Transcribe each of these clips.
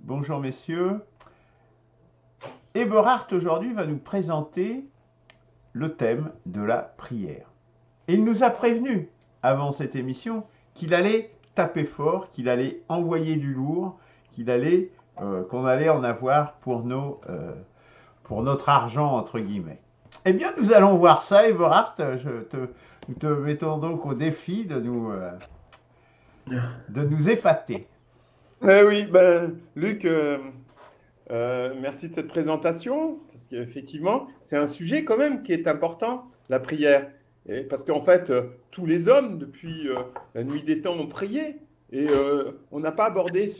Bonjour messieurs. Eberhard aujourd'hui va nous présenter le thème de la prière. Et il nous a prévenu avant cette émission qu'il allait taper fort, qu'il allait envoyer du lourd, qu'on allait en avoir pour notre argent entre guillemets. Eh bien, nous allons voir ça, Eberhard. Nous te mettons donc au défi de nous épater. Oui, Luc, merci de cette présentation, parce qu'effectivement, c'est un sujet quand même qui est important, la prière. Et parce qu'en fait, tous les hommes, depuis la nuit des temps, ont prié. Et on n'a pas abordé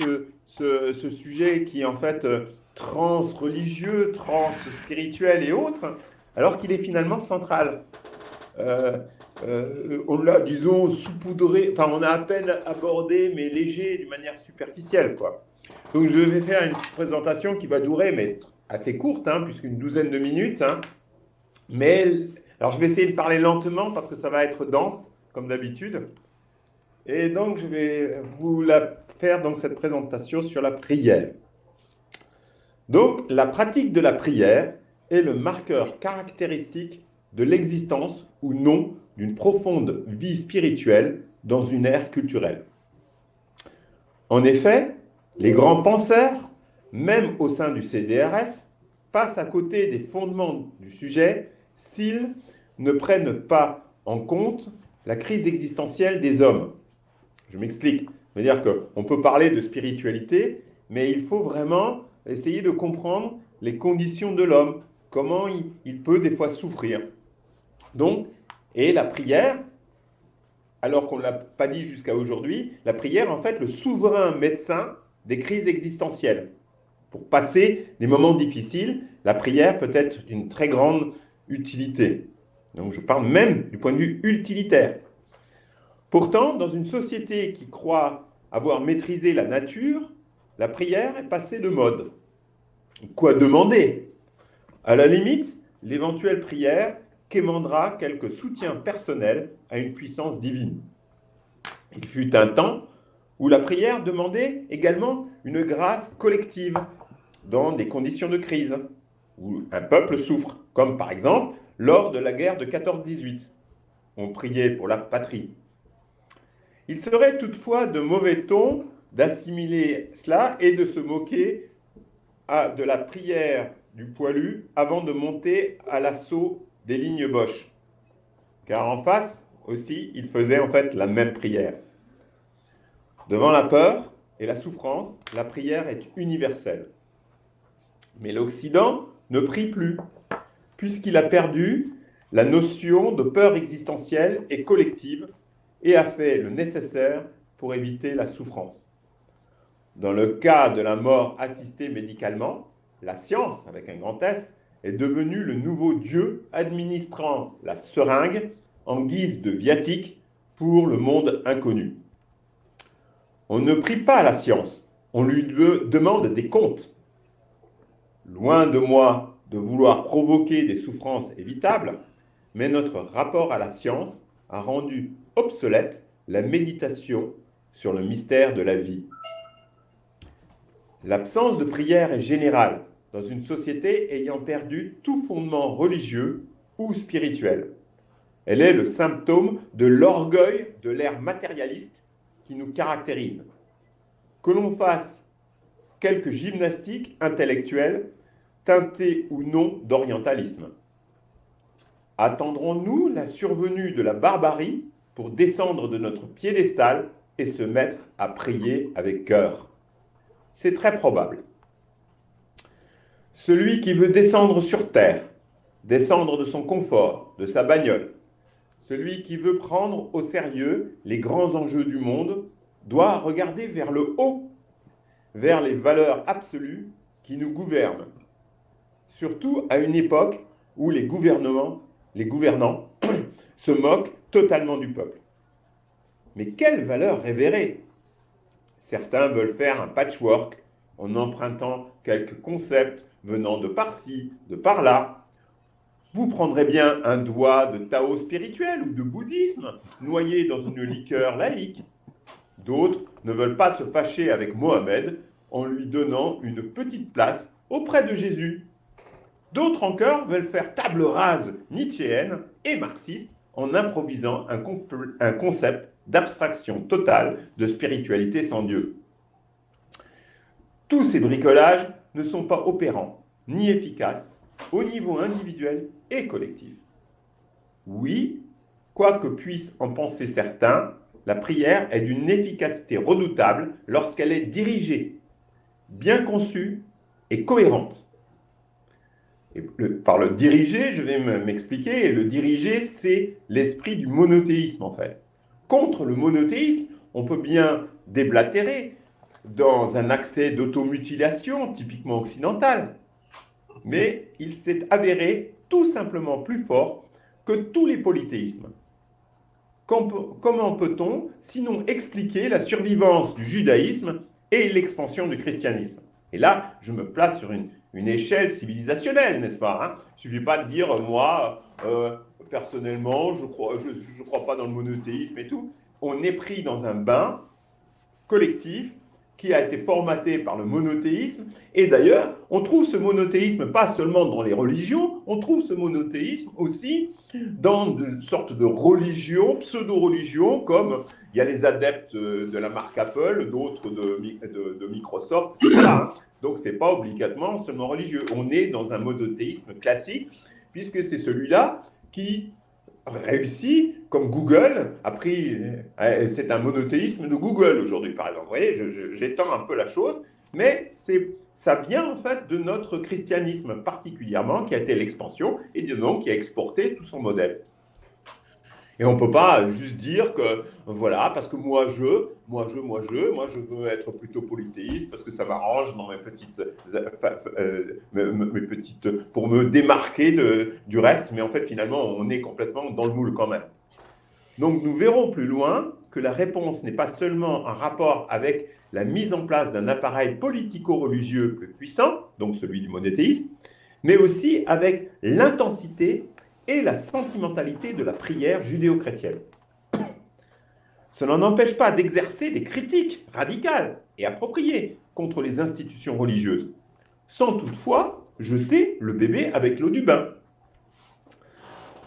ce sujet qui est en fait trans-religieux, trans-spirituel et autres, alors qu'il est finalement central. Euh, on l'a, disons, saupoudré, enfin, on a à peine abordé, mais léger, d'une manière superficielle, quoi. Donc, je vais faire une présentation qui va durer, mais assez courte, hein, puisqu'une douzaine de minutes. Hein. Mais, alors, je vais essayer de parler lentement parce que ça va être dense, comme d'habitude. Et donc, je vais vous faire donc, cette présentation sur la prière. Donc, la pratique de la prière est le marqueur caractéristique de l'existence ou non d'une profonde vie spirituelle dans une ère culturelle. En effet, les grands penseurs, même au sein du CDRS, passent à côté des fondements du sujet s'ils ne prennent pas en compte la crise existentielle des hommes. Je m'explique. C'est-à-dire qu'on peut parler de spiritualité, mais il faut vraiment essayer de comprendre les conditions de l'homme, comment il peut des fois souffrir. Donc, et la prière, alors qu'on ne l'a pas dit jusqu'à aujourd'hui, la prière, en fait, le souverain médecin des crises existentielles. Pour passer des moments difficiles, la prière peut être d'une très grande utilité. Donc, je parle même du point de vue utilitaire. Pourtant, dans une société qui croit avoir maîtrisé la nature, la prière est passée de mode. Quoi demander? À la limite, l'éventuelle prière quémandera quelque soutien personnel à une puissance divine. Il fut un temps où la prière demandait également une grâce collective dans des conditions de crise, où un peuple souffre, comme par exemple lors de la guerre de 14-18. On priait pour la patrie. Il serait toutefois de mauvais ton d'assimiler cela et de se moquer de la prière du poilu avant de monter à l'assaut des lignes Boche. Car en face aussi, il faisait en fait la même prière. Devant la peur et la souffrance, la prière est universelle. Mais l'Occident ne prie plus, puisqu'il a perdu la notion de peur existentielle et collective et a fait le nécessaire pour éviter la souffrance. Dans le cas de la mort assistée médicalement, la science, avec un grand S, est devenue le nouveau Dieu administrant la seringue en guise de viatique pour le monde inconnu. On ne prie pas la science, on lui demande des comptes. Loin de moi de vouloir provoquer des souffrances évitables, mais notre rapport à la science a rendu obsolète la méditation sur le mystère de la vie. L'absence de prière est générale dans une société ayant perdu tout fondement religieux ou spirituel. Elle est le symptôme de l'orgueil de l'ère matérialiste qui nous caractérise. Que l'on fasse quelques gymnastiques intellectuelles teintées ou non d'orientalisme. Attendrons-nous la survenue de la barbarie pour descendre de notre piédestal et se mettre à prier avec cœur? C'est très probable. Celui qui veut descendre sur terre, descendre de son confort, de sa bagnole, celui qui veut prendre au sérieux les grands enjeux du monde, doit regarder vers le haut, vers les valeurs absolues qui nous gouvernent. Surtout à une époque où les gouvernants se moquent totalement du peuple. Mais quelle valeur révérer? Certains veulent faire un patchwork en empruntant quelques concepts venant de par-ci, de par-là. Vous prendrez bien un doigt de Tao spirituel ou de bouddhisme noyé dans une liqueur laïque. D'autres ne veulent pas se fâcher avec Mohamed en lui donnant une petite place auprès de Jésus. D'autres encore veulent faire table rase nietzschéenne et marxiste en improvisant un concept d'abstraction totale de spiritualité sans Dieu. Tous ces bricolages ne sont pas opérants ni efficaces au niveau individuel et collectif. Oui, quoi que puissent en penser certains, la prière est d'une efficacité redoutable lorsqu'elle est dirigée, bien conçue et cohérente. Et par le diriger, je vais m'expliquer. Et le diriger, c'est l'esprit du monothéisme, en fait. Contre le monothéisme, on peut bien déblatérer dans un accès d'automutilation typiquement occidental. Mais il s'est avéré tout simplement plus fort que tous les polythéismes. Comment peut-on sinon expliquer la survivance du judaïsme et l'expansion du christianisme? Et là, je me place sur une échelle civilisationnelle, n'est-ce pas, hein? Il ne suffit pas de dire, moi, personnellement, je crois pas dans le monothéisme et tout. On est pris dans un bain collectif qui a été formaté par le monothéisme. Et d'ailleurs, on trouve ce monothéisme pas seulement dans les religions, on trouve ce monothéisme aussi dans une sorte de religion, pseudo-religion, comme il y a les adeptes de la marque Apple, d'autres de Microsoft, voilà. Donc, ce n'est pas obligatoirement seulement religieux. On est dans un monothéisme classique, puisque c'est celui-là qui réussi, comme Google a pris, c'est un monothéisme de Google aujourd'hui, par exemple. Vous voyez, j'étends un peu la chose, mais ça vient en fait de notre christianisme particulièrement, qui a été l'expansion, et donc qui a exporté tout son modèle. Et on ne peut pas juste dire que, voilà, parce que moi je veux être plutôt polythéiste, parce que ça m'arrange dans mes petites, pour me démarquer du reste, mais en fait, finalement, on est complètement dans le moule quand même. Donc, nous verrons plus loin que la réponse n'est pas seulement un rapport avec la mise en place d'un appareil politico-religieux plus puissant, donc celui du monothéisme, mais aussi avec l'intensité et la sentimentalité de la prière judéo-chrétienne. Cela n'empêche pas d'exercer des critiques radicales et appropriées contre les institutions religieuses, sans toutefois jeter le bébé avec l'eau du bain.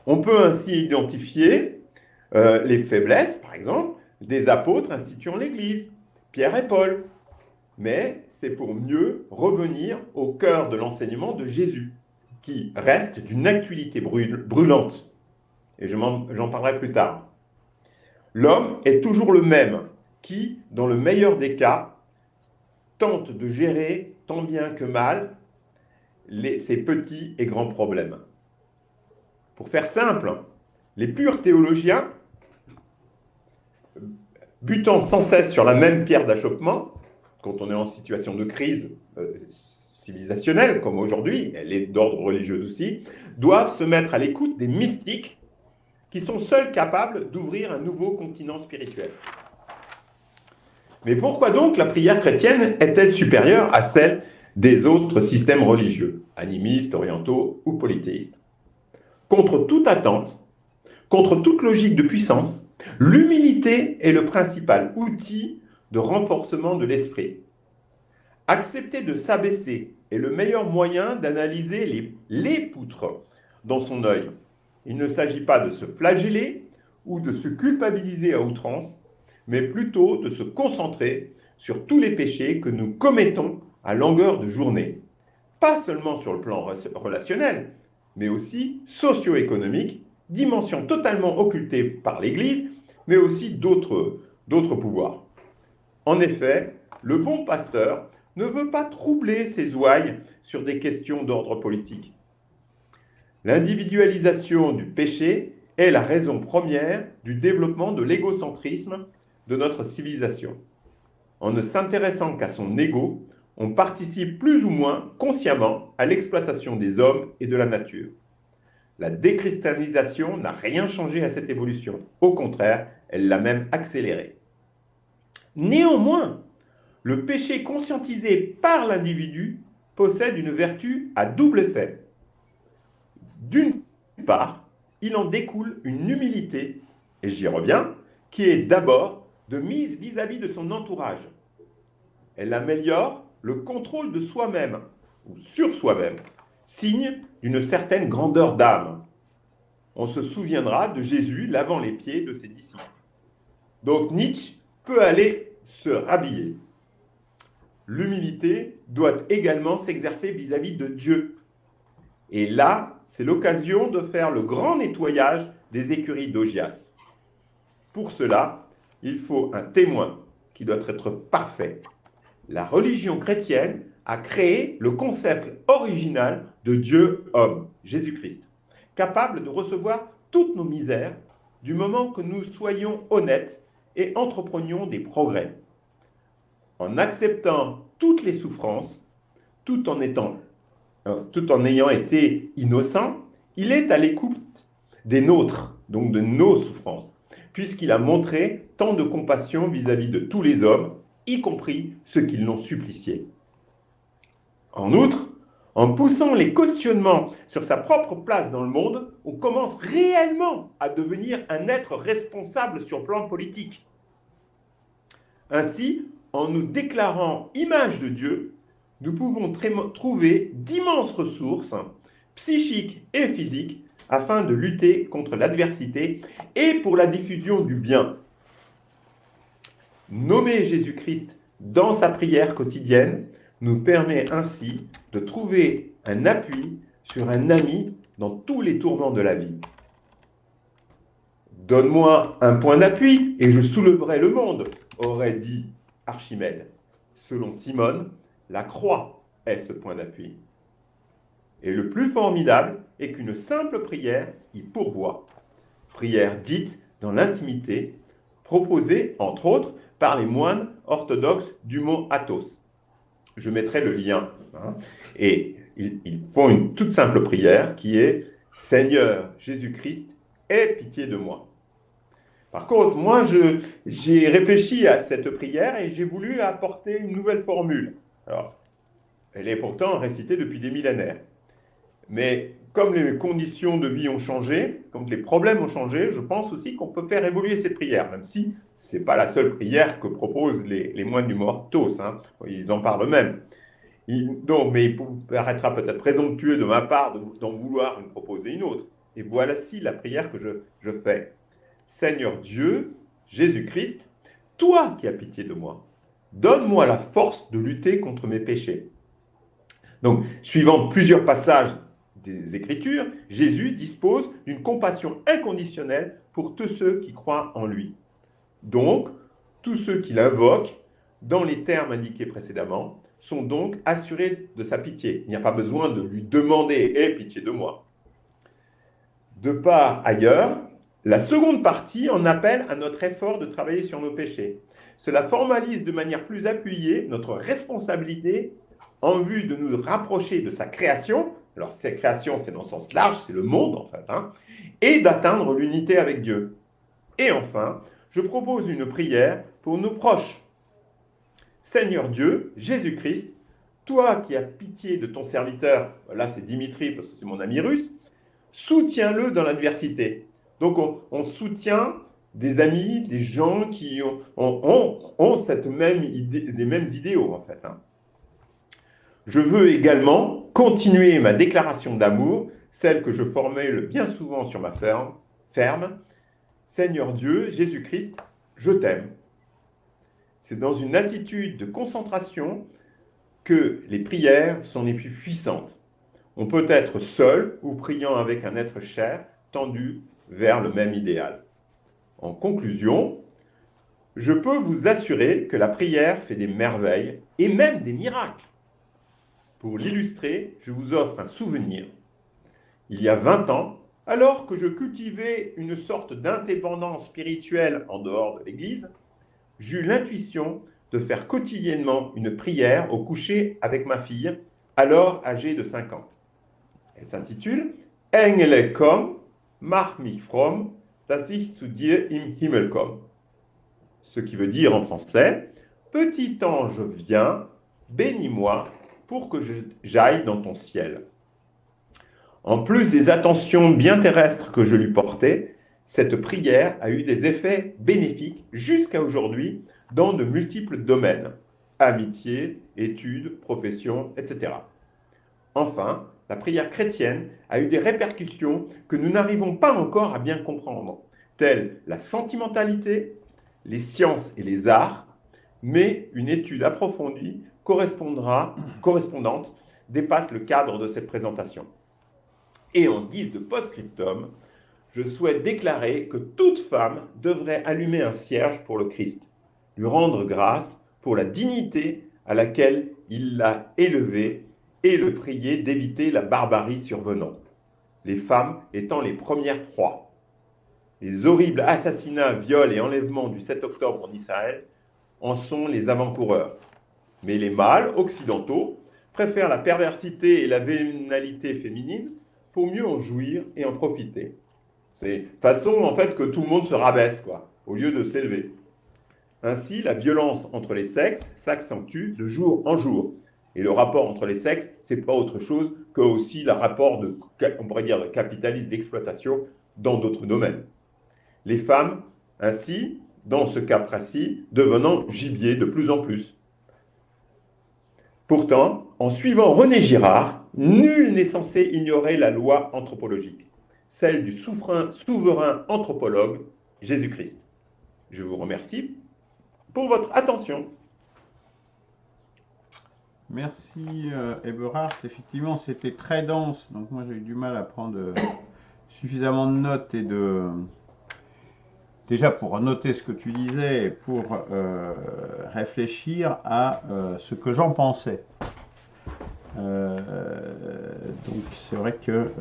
On peut ainsi identifier les faiblesses, par exemple, des apôtres instituant l'Église, Pierre et Paul, mais c'est pour mieux revenir au cœur de l'enseignement de Jésus, qui reste d'une actualité brûlante. Et j'en parlerai plus tard. L'homme est toujours le même, qui, dans le meilleur des cas, tente de gérer tant bien que mal ses petits et grands problèmes. Pour faire simple, les purs théologiens, butant sans cesse sur la même pierre d'achoppement, quand on est en situation de crise civilisationnelle, comme aujourd'hui, elle est d'ordre religieux aussi, doivent se mettre à l'écoute des mystiques qui sont seuls capables d'ouvrir un nouveau continent spirituel. Mais pourquoi donc la prière chrétienne est-elle supérieure à celle des autres systèmes religieux, animistes, orientaux ou polythéistes? Contre toute attente, contre toute logique de puissance, l'humilité est le principal outil de renforcement de l'esprit. Accepter de s'abaisser est le meilleur moyen d'analyser les poutres dans son œil. Il ne s'agit pas de se flageller ou de se culpabiliser à outrance, mais plutôt de se concentrer sur tous les péchés que nous commettons à longueur de journée. Pas seulement sur le plan relationnel, mais aussi socio-économique, dimension totalement occultée par l'Église, mais aussi d'autres pouvoirs. En effet, le bon pasteur ne veut pas troubler ses ouailles sur des questions d'ordre politique. L'individualisation du péché est la raison première du développement de l'égocentrisme de notre civilisation. En ne s'intéressant qu'à son ego, on participe plus ou moins consciemment à l'exploitation des hommes et de la nature. La déchristianisation n'a rien changé à cette évolution. Au contraire, elle l'a même accélérée. Néanmoins, le péché conscientisé par l'individu possède une vertu à double effet. D'une part, il en découle une humilité, et j'y reviens, qui est d'abord de mise vis-à-vis de son entourage. Elle améliore le contrôle de soi-même ou sur soi-même, signe d'une certaine grandeur d'âme. On se souviendra de Jésus lavant les pieds de ses disciples. Donc Nietzsche peut aller se rhabiller. L'humilité doit également s'exercer vis-à-vis de Dieu. Et là, c'est l'occasion de faire le grand nettoyage des écuries d'Augias. Pour cela, il faut un témoin qui doit être parfait. La religion chrétienne a créé le concept original de Dieu-homme, Jésus-Christ, capable de recevoir toutes nos misères du moment que nous soyons honnêtes et entreprenions des progrès. En acceptant toutes les souffrances, tout en ayant été innocent, il est à l'écoute des nôtres, donc de nos souffrances, puisqu'il a montré tant de compassion vis-à-vis de tous les hommes, y compris ceux qui l'ont supplicié. En outre, en poussant les questionnements sur sa propre place dans le monde, on commence réellement à devenir un être responsable sur le plan politique. Ainsi, en nous déclarant image de Dieu, nous pouvons trouver d'immenses ressources psychiques et physiques afin de lutter contre l'adversité et pour la diffusion du bien. Nommer Jésus-Christ dans sa prière quotidienne nous permet ainsi de trouver un appui sur un ami dans tous les tourments de la vie. Donne-moi un point d'appui et je souleverai le monde, aurait dit Archimède. Selon Simone, la croix est ce point d'appui. Et le plus formidable est qu'une simple prière y pourvoit. Prière dite dans l'intimité, proposée, entre autres, par les moines orthodoxes du mont Athos. Je mettrai le lien. Et ils font une toute simple prière qui est « Seigneur Jésus-Christ, aie pitié de moi ». Par contre, moi, j'ai réfléchi à cette prière et j'ai voulu apporter une nouvelle formule. Alors, elle est pourtant récitée depuis des millénaires. Mais comme les conditions de vie ont changé, comme les problèmes ont changé, je pense aussi qu'on peut faire évoluer ces prières, même si ce n'est pas la seule prière que proposent les moines du Mortos. Ils en parlent eux-mêmes. Mais il paraîtra peut-être présomptueux de ma part d'en vouloir proposer une autre. Et voici la prière que je fais. Seigneur Dieu, Jésus-Christ, toi qui as pitié de moi, donne-moi la force de lutter contre mes péchés. Donc, suivant plusieurs passages des Écritures, Jésus dispose d'une compassion inconditionnelle pour tous ceux qui croient en lui. Donc, tous ceux qui l'invoquent, dans les termes indiqués précédemment, sont donc assurés de sa pitié. Il n'y a pas besoin de lui demander « Aie pitié de moi ». De part ailleurs, la seconde partie en appelle à notre effort de travailler sur nos péchés. Cela formalise de manière plus appuyée notre responsabilité en vue de nous rapprocher de sa création. Alors, cette création, c'est dans le sens large, c'est le monde en fait, et d'atteindre l'unité avec Dieu. Et enfin, je propose une prière pour nos proches. Seigneur Dieu, Jésus-Christ, toi qui as pitié de ton serviteur, là c'est Dimitri parce que c'est mon ami russe, soutiens-le dans l'adversité. Donc on soutient des amis, des gens qui ont cette même idée, des mêmes idéaux en fait. Je veux également continuer ma déclaration d'amour, celle que je formule bien souvent sur ma ferme. Seigneur Dieu, Jésus-Christ, je t'aime. C'est dans une attitude de concentration que les prières sont les plus puissantes. On peut être seul ou priant avec un être cher, tendu vers le même idéal. En conclusion, je peux vous assurer que la prière fait des merveilles et même des miracles. Pour l'illustrer, je vous offre un souvenir. Il y a 20 ans, alors que je cultivais une sorte d'indépendance spirituelle en dehors de l'Église, j'eus l'intuition de faire quotidiennement une prière au coucher avec ma fille, alors âgée de 5 ans. Elle s'intitule « Engele komm, mach mich fromm, dass ich zu dir im Himmel komm ». Ce qui veut dire en français « Petit ange viens, bénis-moi pour que j'aille dans ton ciel ». En plus des attentions bien terrestres que je lui portais, cette prière a eu des effets bénéfiques jusqu'à aujourd'hui dans de multiples domaines, amitié études, profession, etc. Enfin, la prière chrétienne a eu des répercussions que nous n'arrivons pas encore à bien comprendre, telles la sentimentalité, les sciences et les arts, mais une étude approfondie correspondante dépasse le cadre de cette présentation. Et en guise de post-scriptum, je souhaite déclarer que toute femme devrait allumer un cierge pour le Christ, lui rendre grâce pour la dignité à laquelle il l'a élevée et le prier d'éviter la barbarie survenant, les femmes étant les premières proies. Les horribles assassinats, viols et enlèvements du 7 octobre en Israël en sont les avant-coureurs. Mais les mâles occidentaux préfèrent la perversité et la vénalité féminine pour mieux en jouir et en profiter. C'est façon en fait que tout le monde se rabaisse, quoi, au lieu de s'élever. Ainsi, la violence entre les sexes s'accentue de jour en jour. Et le rapport entre les sexes, c'est pas autre chose que aussi le rapport on pourrait dire, de capitalisme d'exploitation dans d'autres domaines. Les femmes, ainsi, dans ce cas précis, devenant gibier de plus en plus. Pourtant, en suivant René Girard, nul n'est censé ignorer la loi anthropologique, celle du souverain anthropologue Jésus-Christ. Je vous remercie pour votre attention. Merci Eberhard. Effectivement, c'était très dense, donc moi j'ai eu du mal à prendre suffisamment de notes et déjà pour noter ce que tu disais et pour réfléchir à ce que j'en pensais. Donc c'est vrai que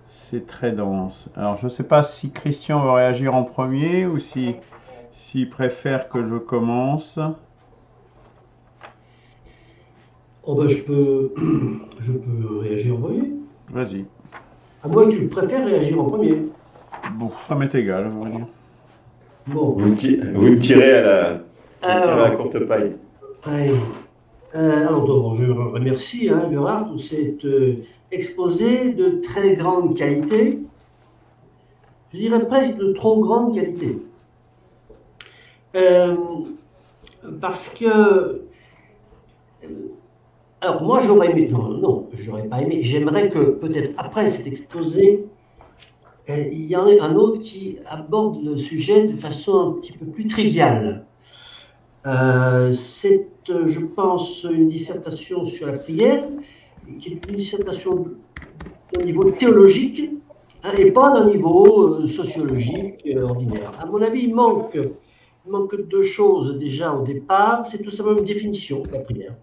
c'est très dense. Alors je ne sais pas si Christian veut réagir en premier ou s'il préfère que je commence. Oh ben, je peux réagir en premier. Vas-y. À moins que tu préfères réagir en premier. Bon, ça m'est égal, on va dire. Bon. Vous me tirez à la courte paille. Allez. Alors, d'abord, je remercie Eberhard pour cet exposé de très grande qualité. Je dirais presque de trop grande qualité. Parce que... alors, moi, j'aurais aimé... Non, j'aurais pas aimé. J'aimerais que, peut-être après cet exposé, il y en ait un autre qui aborde le sujet de façon un petit peu plus triviale. C'est, je pense, une dissertation sur la prière, qui est une dissertation d'un niveau théologique, et pas d'un niveau sociologique ordinaire. À mon avis, il manque deux choses déjà au départ. C'est tout simplement une définition de la prière.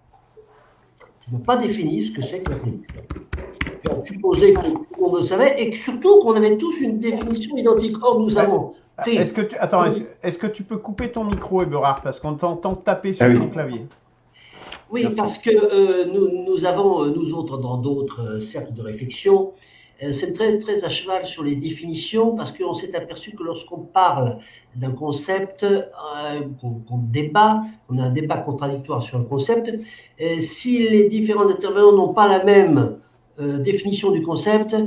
Ils n'ont pas défini ce que c'est que la prière. On supposait que tout le monde le savait et que surtout qu'on avait tous une définition identique. Or, nous avons pris... Est-ce que tu peux couper ton micro, Eberhard, parce qu'on t'entend taper sur ton clavier? Oui, merci. Parce que nous avons, nous autres, dans d'autres cercles de réflexion, c'est très à cheval sur les définitions, parce qu'on s'est aperçu que lorsqu'on parle d'un concept, qu'on débat, on a un débat contradictoire sur un concept, si les différents intervenants n'ont pas la même définition du concept,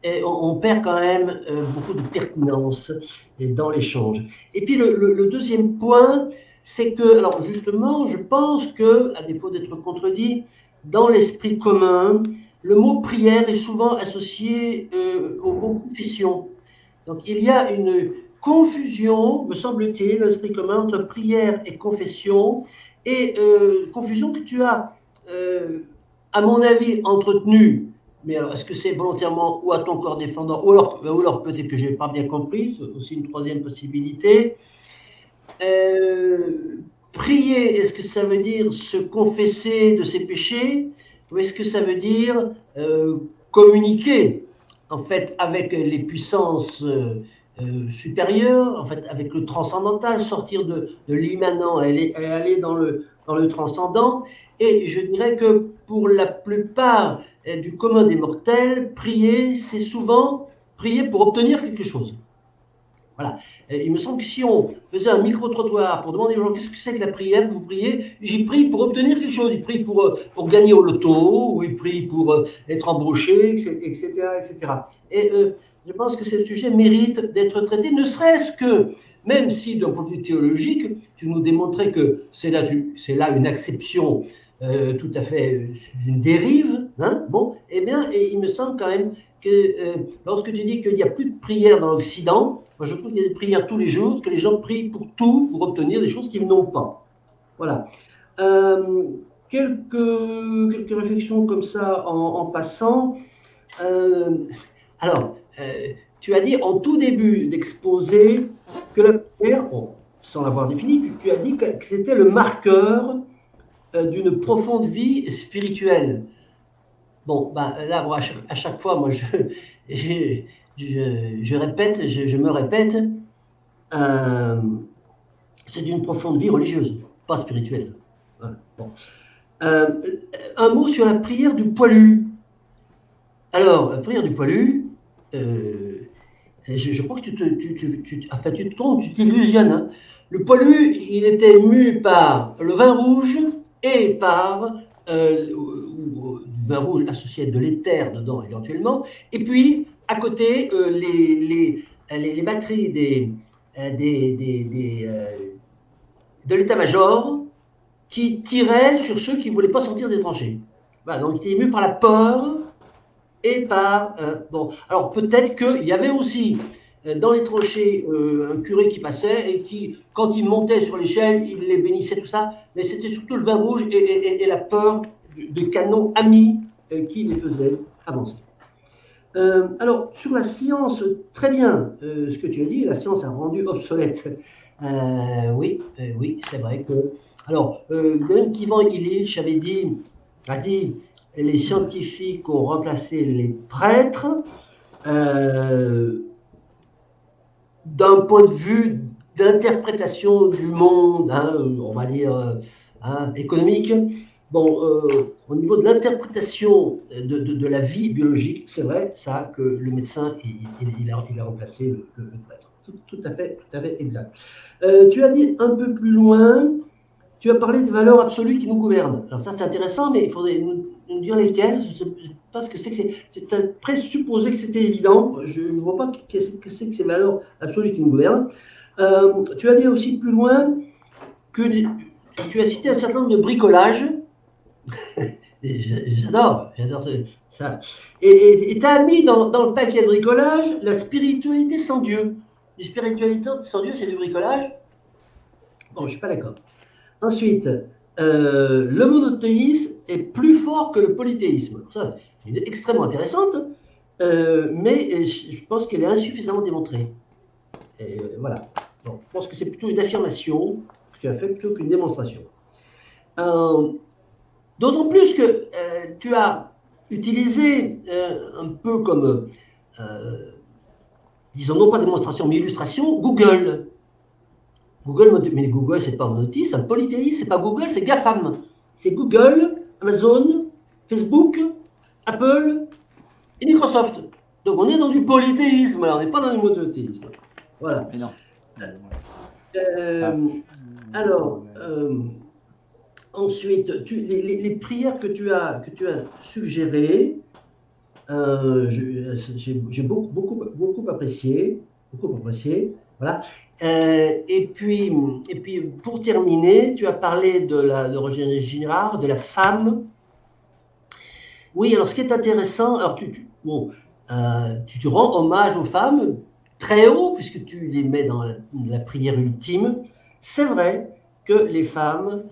et on perd quand même beaucoup de pertinence dans l'échange. Et puis le deuxième point, c'est que, alors justement, je pense que, à défaut d'être contredit, dans l'esprit commun, le mot prière est souvent associé au mot confession. Donc il y a une confusion, me semble-t-il, dans l'esprit commun entre prière et confession, et confusion que tu as, à mon avis, entretenue. Mais alors, est-ce que c'est volontairement ou à ton corps défendant, ou alors peut-être que je n'ai pas bien compris, c'est aussi une troisième possibilité. Prier, est-ce que ça veut dire se confesser de ses péchés, ou est-ce que ça veut dire communiquer, en fait, avec les puissances supérieures, en fait, avec le transcendantal, sortir de l'immanent et aller dans le transcendant. Et je dirais que pour la plupart du commun des mortels, prier, c'est souvent prier pour obtenir quelque chose. Voilà. Il me semble que si on faisait un micro-trottoir pour demander aux gens qu'est-ce que c'est que la prière, vous priez, j'y prie pour obtenir quelque chose, il prie pour gagner au loto, ou il prie pour être embauché, etc. etc. Et je pense que ce sujet mérite d'être traité, ne serait-ce que même si d'un point de vue théologique, tu nous démontrais que c'est là une acception tout à fait d'une dérive, hein, bon, eh bien, et il me semble quand même que lorsque tu dis qu'il n'y a plus de prière dans l'Occident, moi je trouve qu'il y a des prières tous les jours, que les gens prient pour tout, pour obtenir des choses qu'ils n'ont pas. Voilà. Quelques réflexions comme ça en passant. Alors, tu as dit en tout début d'exposé que la prière, bon, sans l'avoir défini, tu as dit que c'était le marqueur d'une profonde vie spirituelle. Bon, ben, là, moi, à chaque fois, moi, je répète, je me répète, c'est d'une profonde vie religieuse, pas spirituelle. Bon. Un mot sur la prière du poilu. Alors, la prière du poilu, je crois que tu te trompes, tu t'illusionnes. Hein. Le poilu, il était mu par le vin rouge et par vin rouge associé à de l'éther dedans éventuellement. Et puis, à côté, les batteries de l'état-major qui tiraient sur ceux qui ne voulaient pas sortir des tranchées. Voilà, donc il était ému par la peur et par... bon, alors peut-être qu'il y avait aussi dans les tranchées un curé qui passait et qui, quand il montait sur l'échelle, il les bénissait, tout ça, mais c'était surtout le vin rouge et la peur de canons amis qui les faisaient avancer. Alors, sur la science, très bien, ce que tu as dit, la science a rendu obsolète. Oui, c'est vrai que... Alors, Ivan Illich a dit les scientifiques ont remplacé les prêtres. D'un point de vue d'interprétation du monde, hein, on va dire économique, bon, au niveau de l'interprétation de la vie biologique, c'est vrai ça que le médecin il a remplacé le prêtre. Tout à fait exact. Tu as dit un peu plus loin, tu as parlé des valeurs absolues qui nous gouvernent. Alors ça c'est intéressant, mais il faudrait nous dire lesquelles. Je ne sais pas ce que c'est que c'est présupposé que c'était évident. Je ne vois pas ce que c'est que ces valeurs absolues qui nous gouvernent. Tu as dit aussi plus loin que tu as cité un certain nombre de bricolages. J'adore ça. Et tu as mis dans le paquet de bricolage la spiritualité sans Dieu. La spiritualité sans Dieu, c'est du bricolage. Bon, je ne suis pas d'accord. Ensuite, le monothéisme est plus fort que le polythéisme. Ça, c'est une idée extrêmement intéressante, mais je pense qu'elle est insuffisamment démontrée. Et voilà. Donc, je pense que c'est plutôt une affirmation que tu as fait plutôt qu'une démonstration. D'autant plus que tu as utilisé un peu comme, disons non pas démonstration, mais illustration, Google. Mais Google, c'est pas monothéiste, c'est un polythéiste, c'est pas Google, c'est GAFAM. C'est Google, Amazon, Facebook, Apple et Microsoft. Donc on est dans du polythéisme, là, on n'est pas dans du monothéisme. Voilà. Mais non. Alors, ensuite, les prières que tu as suggérées, j'ai beaucoup apprécié. Voilà. Et puis, pour terminer, tu as parlé de Roger Girard, de la femme. Oui, alors ce qui est intéressant, alors tu rends hommage aux femmes très haut, puisque tu les mets dans la prière ultime. C'est vrai que les femmes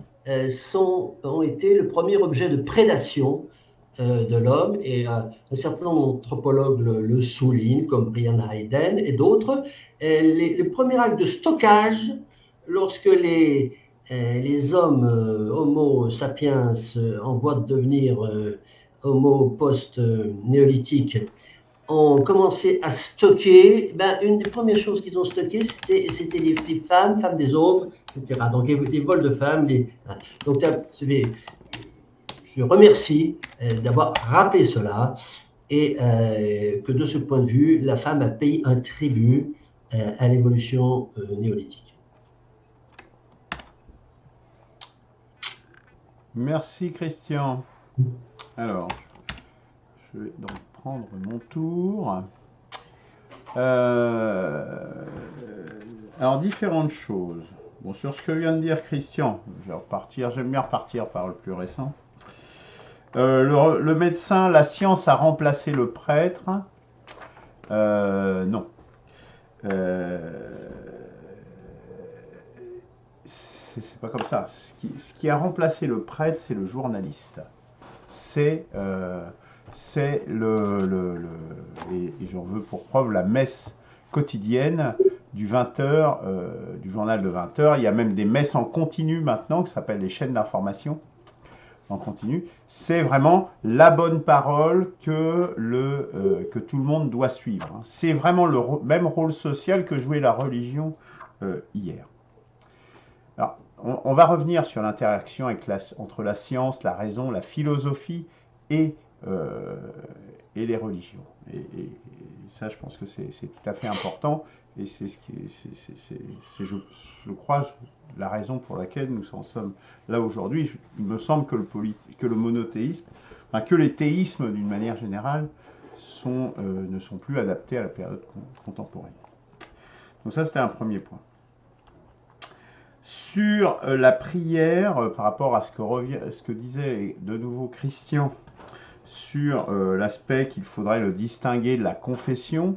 ont été le premier objet de prédation de l'homme, et un certain nombre d'anthropologues le soulignent, comme Brian Hayden et d'autres. Le premier acte de stockage, lorsque les hommes homo sapiens en voie de devenir homo post-néolithique ont commencé à stocker, une des premières choses qu'ils ont stockées, c'était les femmes des autres, etc. Donc les vols de femmes. Donc je remercie d'avoir rappelé cela, et que de ce point de vue, la femme a payé un tribut à l'évolution néolithique. Merci Christian. Alors, je vais donc prendre mon tour. Alors, différentes choses. Bon, sur ce que vient de dire Christian, j'aime bien repartir par le plus récent. Le médecin, la science a remplacé le prêtre. Non. C'est pas comme ça. Ce qui a remplacé le prêtre, c'est le journaliste. C'est et j'en veux pour preuve la messe quotidienne du 20h, du journal de 20h. Il y a même des messes en continu maintenant, qui s'appellent les chaînes d'information en continu. C'est vraiment la bonne parole que tout le monde doit suivre. C'est vraiment le même rôle social que jouait la religion hier. Alors, on va revenir sur l'interaction entre la science, la raison, la philosophie et les religions. Et ça, je pense que c'est tout à fait important. Et c'est je crois, la raison pour laquelle nous en sommes là aujourd'hui. Il me semble que le monothéisme, enfin, que les théismes d'une manière générale, ne sont plus adaptés à la période contemporaine. Donc ça, c'était un premier point. Sur la prière, par rapport à ce que disait de nouveau Christian, sur l'aspect qu'il faudrait le distinguer de la confession,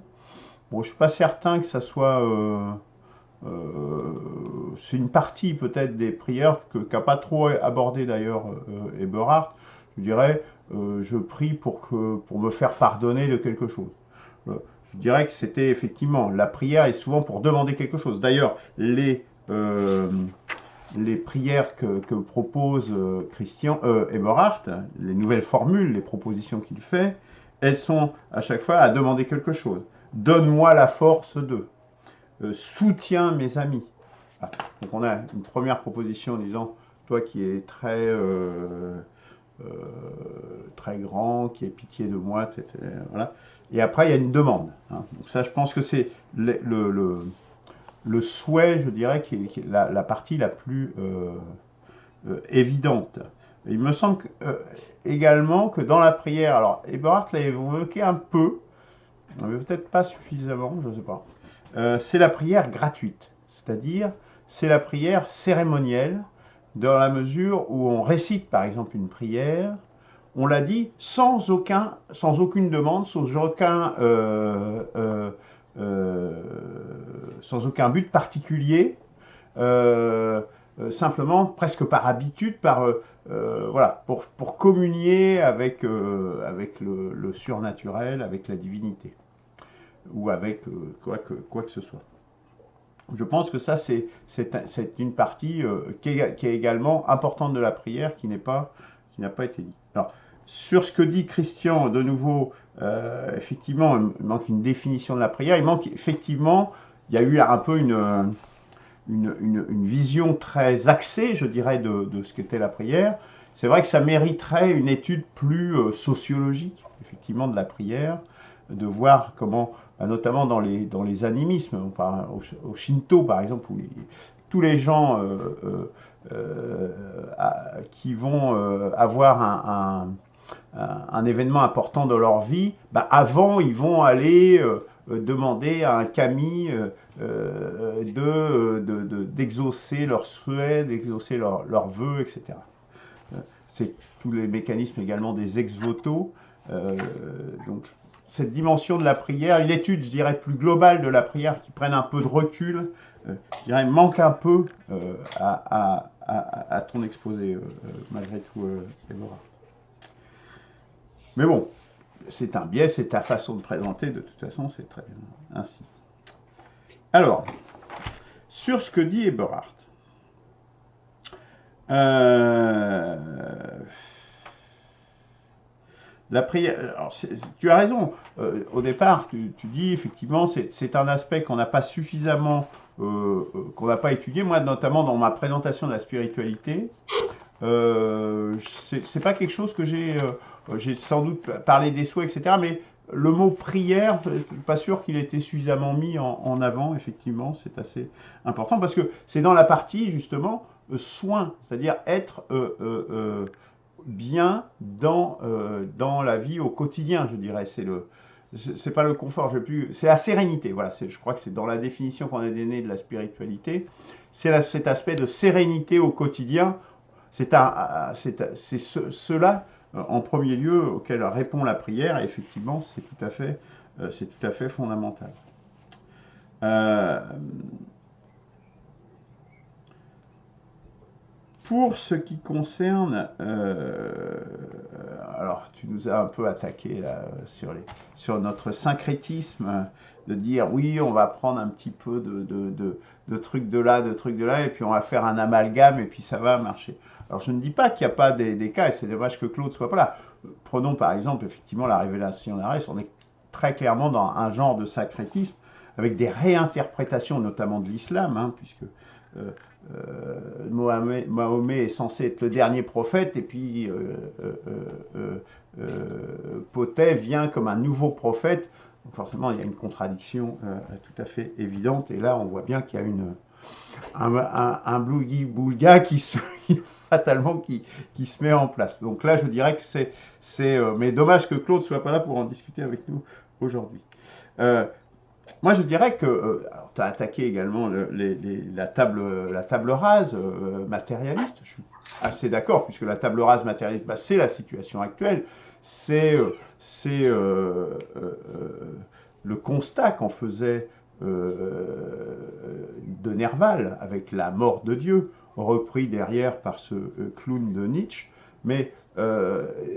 bon, je ne suis pas certain que ça soit... c'est une partie peut-être des prières qu'a pas trop abordé d'ailleurs Eberhard. Je dirais, je prie pour me faire pardonner de quelque chose. Je dirais que c'était effectivement, la prière est souvent pour demander quelque chose. D'ailleurs, les prières que propose Christian Eberhard, les nouvelles formules, les propositions qu'il fait, elles sont à chaque fois à demander quelque chose. Donne-moi la force de, soutiens mes amis. Ah, donc on a une première proposition en disant, toi qui es très grand, qui ait pitié de moi, etc. Voilà. Et après il y a une demande. Hein. Donc ça, je pense que c'est le souhait, je dirais, qui est la partie la plus évidente. Il me semble également que dans la prière, alors Eberhard l'a évoqué un peu, mais peut-être pas suffisamment, je ne sais pas. C'est la prière gratuite, c'est-à-dire c'est la prière cérémonielle, dans la mesure où on récite par exemple une prière, on l'a dit sans aucune demande, sans aucun but particulier, simplement presque par habitude, voilà, pour communier avec le surnaturel, avec la divinité, ou avec quoi que ce soit. Je pense que ça, c'est une partie qui est également importante de la prière, qui n'a pas été dit. Alors, sur ce que dit Christian, de nouveau, effectivement, il manque une définition de la prière. Il manque effectivement, il y a eu un peu une vision très axée, je dirais, de ce qu'était la prière. C'est vrai que ça mériterait une étude plus sociologique, effectivement, de la prière, de voir comment, notamment dans les animismes, au Shinto par exemple, où tous les gens qui vont avoir un événement important dans leur vie, avant ils vont aller demander à un kami d'exaucer leurs souhaits, d'exaucer leurs vœux, etc. C'est tous les mécanismes également des ex-voto. Donc cette dimension de la prière, une étude, je dirais, plus globale de la prière qui prenne un peu de recul, je dirais, manque un peu à ton exposé, malgré tout, Eberhard. Mais bon, c'est un biais, c'est ta façon de présenter, de toute façon, c'est très ainsi. Alors, sur ce que dit Eberhard, la prière, alors tu as raison, au départ tu dis effectivement c'est un aspect qu'on n'a pas suffisamment, qu'on n'a pas étudié, moi notamment dans ma présentation de la spiritualité, c'est pas quelque chose que j'ai sans doute parlé des souhaits, etc., mais le mot prière, je ne suis pas sûr qu'il ait été suffisamment mis en avant, effectivement, c'est assez important, parce que c'est dans la partie justement soin, c'est-à-dire être bien dans la vie au quotidien, je dirais. c'est pas le confort, c'est la sérénité. Voilà, je crois que c'est dans la définition qu'on a donnée de la spiritualité. C'est cet aspect de sérénité au quotidien. C'est cela, en premier lieu, auquel répond la prière. Et effectivement, c'est tout à fait fondamental. Pour ce qui concerne, alors tu nous as un peu attaqué là, sur notre syncrétisme, de dire oui, on va prendre un petit peu de trucs de là, et puis on va faire un amalgame, et puis ça va marcher. Alors je ne dis pas qu'il n'y a pas des cas, et c'est dommage que Claude soit pas là. Prenons par exemple effectivement la révélation d'Arès, on est très clairement dans un genre de syncrétisme, avec des réinterprétations notamment de l'islam, hein, puisque Mahomet est censé être le dernier prophète, et puis Potet vient comme un nouveau prophète. Donc forcément, il y a une contradiction tout à fait évidente, et là, on voit bien qu'il y a un blougi-boulga fatalement qui se met en place. Donc là, je dirais que c'est mais dommage que Claude soit pas là pour en discuter avec nous aujourd'hui. Moi, je dirais que tu as attaqué également la table rase matérialiste. Je suis assez d'accord, puisque la table rase matérialiste, bah, c'est la situation actuelle. C'est le constat qu'en faisait de Nerval avec la mort de Dieu, repris derrière par ce clown de Nietzsche. Mais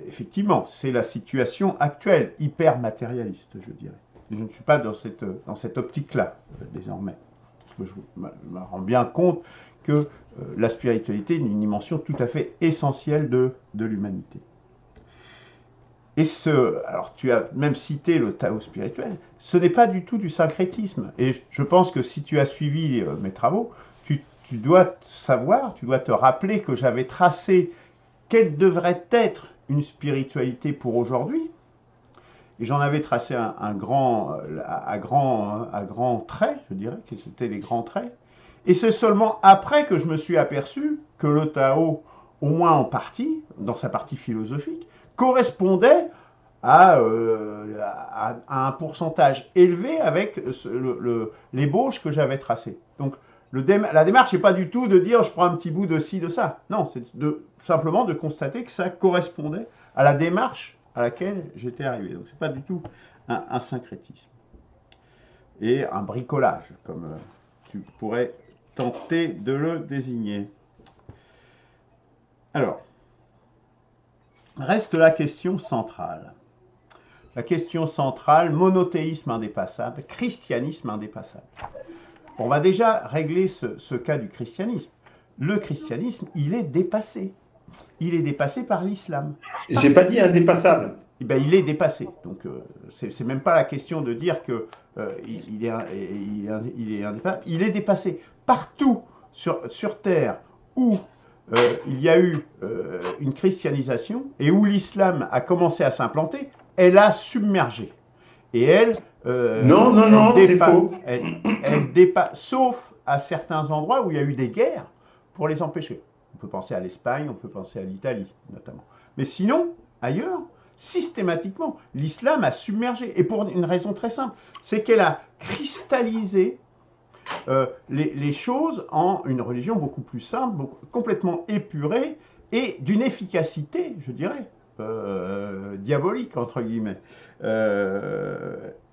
effectivement, c'est la situation actuelle, hyper matérialiste, je dirais. Je ne suis pas dans cette optique-là, désormais. Parce que je me rends bien compte que la spiritualité est une dimension tout à fait essentielle de l'humanité. Et alors tu as même cité le Tao spirituel, ce n'est pas du tout du syncrétisme. Et je pense que si tu as suivi mes travaux, tu dois savoir, tu dois te rappeler que j'avais tracé quelle devrait être une spiritualité pour aujourd'hui. Et j'en avais tracé à grands traits, je dirais, que c'était les grands traits. Et c'est seulement après que je me suis aperçu que le Tao, au moins en partie, dans sa partie philosophique, correspondait à un pourcentage élevé avec l'ébauche que j'avais tracée. Donc la démarche n'est pas du tout de dire je prends un petit bout de ci, de ça. Non, c'est simplement de constater que ça correspondait à la démarche à laquelle j'étais arrivé. Donc c'est pas du tout un syncrétisme. Et un bricolage, comme tu pourrais tenter de le désigner. Alors, reste la question centrale. La question centrale, monothéisme indépassable, christianisme indépassable. On va déjà régler ce cas du christianisme. Le christianisme, il est dépassé. Il est dépassé par l'islam. J'ai pas dit indépassable. Eh ben, il est dépassé. Donc, c'est même pas la question de dire que il est indépassable. Il est dépassé. Partout sur Terre où il y a eu une christianisation et où l'islam a commencé à s'implanter, elle a submergé. Et elle... non, c'est faux. Elle dépasse, sauf à certains endroits où il y a eu des guerres pour les empêcher. On peut penser à l'Espagne, on peut penser à l'Italie, notamment. Mais sinon, ailleurs, systématiquement, l'islam a submergé. Et pour une raison très simple, c'est qu'elle a cristallisé les choses en une religion beaucoup plus simple, complètement épurée et d'une efficacité, je dirais, diabolique, entre guillemets.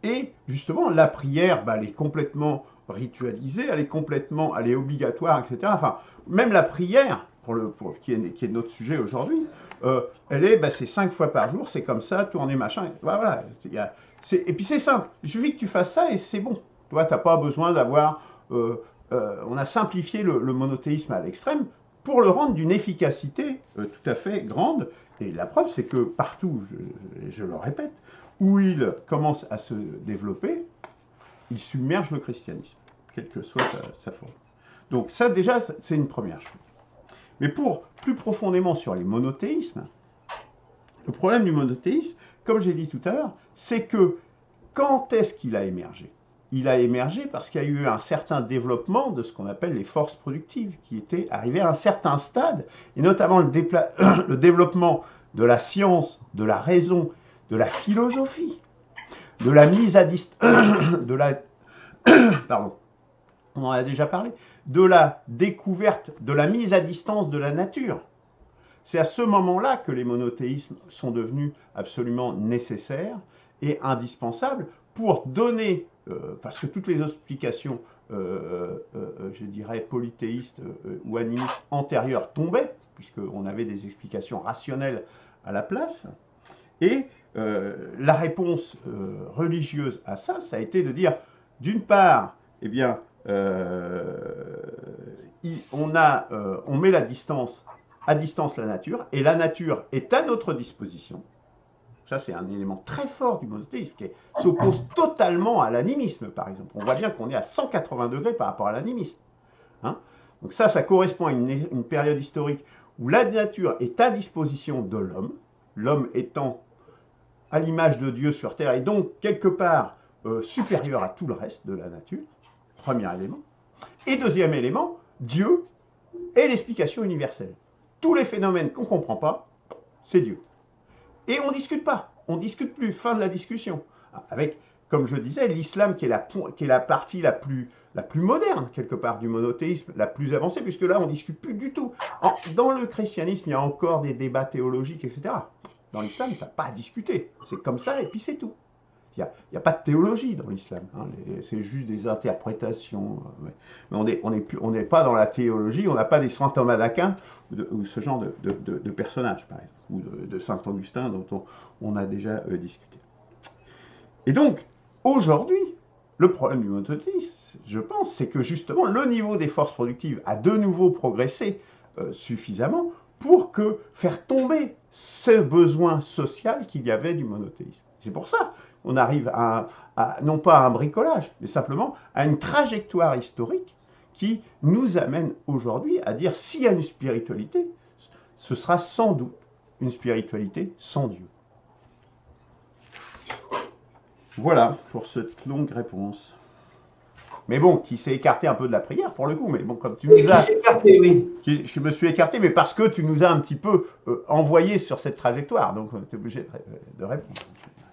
Et justement, la prière, elle est complètement ritualisée, elle est obligatoire, etc. Enfin, même la prière, qui est notre sujet aujourd'hui, c'est 5 fois par jour, c'est comme ça, tourner, machin. Voilà. Et puis c'est simple, il suffit que tu fasses ça et c'est bon. Toi, tu n'as pas besoin d'avoir... on a simplifié le monothéisme à l'extrême pour le rendre d'une efficacité tout à fait grande. Et la preuve, c'est que partout, je le répète, où il commence à se développer, il submerge le christianisme, quelle que soit sa forme. Donc ça, déjà, c'est une première chose. Mais pour plus profondément sur les monothéismes, le problème du monothéisme, comme j'ai dit tout à l'heure, c'est que quand est-ce qu'il a émergé ? Il a émergé parce qu'il y a eu un certain développement de ce qu'on appelle les forces productives, qui étaient arrivées à un certain stade, et notamment le développement de la science, de la raison, de la philosophie, de la mise à distance, pardon, on en a déjà parlé, de la découverte, de la mise à distance de la nature. C'est à ce moment-là que les monothéismes sont devenus absolument nécessaires et indispensables pour donner, parce que toutes les explications, je dirais, polythéistes ou animistes antérieures tombaient, puisqu'on avait des explications rationnelles à la place. Et la réponse religieuse à ça, ça a été de dire, d'une part, eh bien, on met à distance la nature, et la nature est à notre disposition. Ça, c'est un élément très fort du monothéisme qui s'oppose totalement à l'animisme, par exemple. On voit bien qu'on est à 180 degrés par rapport à l'animisme. Hein. Donc ça correspond à une période historique où la nature est à disposition de l'homme, l'homme étant à l'image de Dieu sur Terre, et donc quelque part supérieur à tout le reste de la nature, premier élément. Et deuxième élément, Dieu est l'explication universelle. Tous les phénomènes qu'on ne comprend pas, c'est Dieu. Et on ne discute pas, on ne discute plus, fin de la discussion. Avec, comme je disais, l'islam qui est la partie la plus moderne, quelque part, du monothéisme, la plus avancée, puisque là, on ne discute plus du tout. Dans le christianisme, il y a encore des débats théologiques, etc. Dans l'islam, tu n'as pas à discuter. C'est comme ça, et puis c'est tout. Il n'y a pas de théologie dans l'islam. Hein. C'est juste des interprétations. Mais on n'est pas dans la théologie, on n'a pas des saint Thomas d'Aquin ou ce genre de personnages, par exemple, ou de saint Augustin dont on a déjà discuté. Et donc, aujourd'hui, le problème du monothéisme, je pense, c'est que justement, le niveau des forces productives a de nouveau progressé suffisamment pour faire tomber ce besoin social qu'il y avait du monothéisme. C'est pour ça qu'on arrive non pas à un bricolage, mais simplement à une trajectoire historique qui nous amène aujourd'hui à dire s'il y a une spiritualité, ce sera sans doute une spiritualité sans Dieu. Voilà pour cette longue réponse. Mais bon, qui s'est écarté un peu de la prière pour le coup. Mais bon, comme tu nous as écarté, oui. Je me suis écarté, mais parce que tu nous as un petit peu envoyé sur cette trajectoire. Donc, tu es obligé de répondre.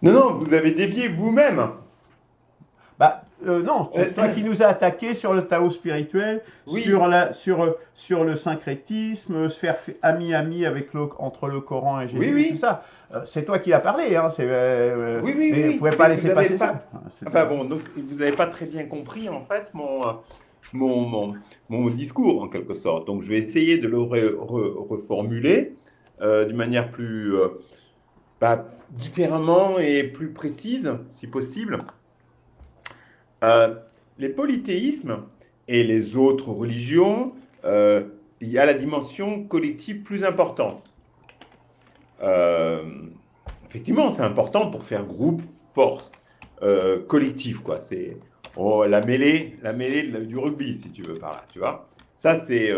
Non, vous avez dévié vous-même. Non, c'est toi qui nous as attaqué sur le Tao spirituel, oui. sur le syncrétisme, se faire ami entre le Coran et Jésus, oui. Tout ça. C'est toi qui l'as parlé, hein. Oui. Mais vous ne pouvez pas laisser passer ça. Donc vous n'avez pas très bien compris en fait mon discours en quelque sorte. Donc je vais essayer de le reformuler d'une manière plus différemment et plus précise, si possible. Les polythéismes et les autres religions, il y a la dimension collective plus importante. Effectivement, c'est important pour faire groupe, force, collectif, quoi. C'est la mêlée du rugby, si tu veux, par là, tu vois. Ça, c'est